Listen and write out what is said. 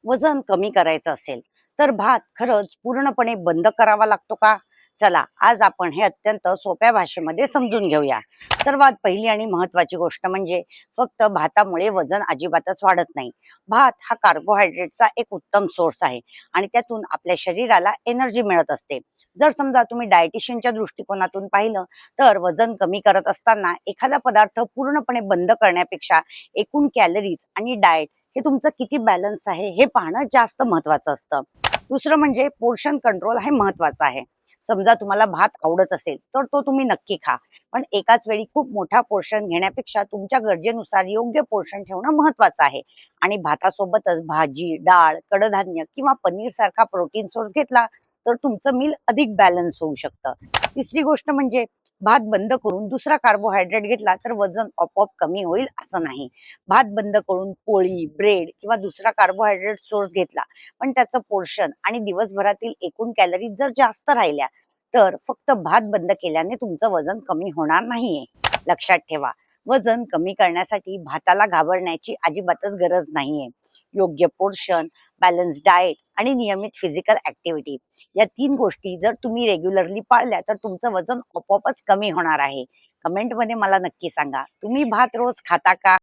वजन कमी करायचं असेल तर भात खरंच पूर्णपणे बंद करावा लागतो का? चला आज आपण हे अत्यंत सोप्या भाषेमध्ये समजून घेऊया. सर्वात पहिली आणि महत्वाची गोष्ट म्हणजे फक्त भातामुळे वजन अजिबातच वाढत नाही. भात हा कार्बोहायड्रेटचा एक उत्तम सोर्स आहे आणि त्यातून आपल्या शरीराला एनर्जी मिळत असते. जर समजा तुम्ही डायटिशियनच्या दृष्टिकोनातून पाहिलं तर वजन कमी करत असताना एखादा पदार्थ पूर्णपणे बंद करण्यापेक्षा एकूण कॅलरीज आणि डाएट हे तुमचं किती बॅलन्स आहे हे पाहणं जास्त महत्वाचं असतं. दुसरं म्हणजे पोर्शन कंट्रोल हे महत्वाचं आहे. समजा तुम्हाला भात आवडत असेल तर तो तुम्ही नक्की खा, पण एकाच वेळी खूप मोठा पोर्शन घेण्यापेक्षा तुमच्या गरजेनुसार योग्य पोर्शन ठेवणं महत्वाचं आहे. आणि भातासोबतच भाजी, डाळ, कडधान्य किंवा पनीर सारखा प्रोटीन सोर्स घेतला तर तुमचं मील अधिक बॅलन्स होऊ शकतं. तिसरी गोष्ट म्हणजे भात बंद करून दुसरा कार्बोहायड्रेट घेतला तर वजन आपोआप कमी होईल असं नाही. भात बंद करून पोळी, ब्रेड किंवा दुसरा कार्बोहायड्रेट सोर्स घेतला, पण त्याचं पोर्शन आणि दिवसभरातील एकूण कॅलरीज जर जास्त राहिल्या, तर फक्त भात बंद केल्याने तुमचं वजन कमी होणार नाहीये. लक्षात ठेवा, वजन कमी करण्यासाठी भाताला घाबरण्याची अजिबातच गरज नाहीये. योग्य पोर्शन, बॅलन्स डाएट आणि नियमित फिजिकल ऍक्टिव्हिटी या 3 गोष्टी जर तुम्ही रेग्युलरली पाळल्या तर तुमचं वजन आपोआपच कमी होणार आहे. कमेंटमध्ये मला नक्की सांगा, तुम्ही भात रोज खाता का?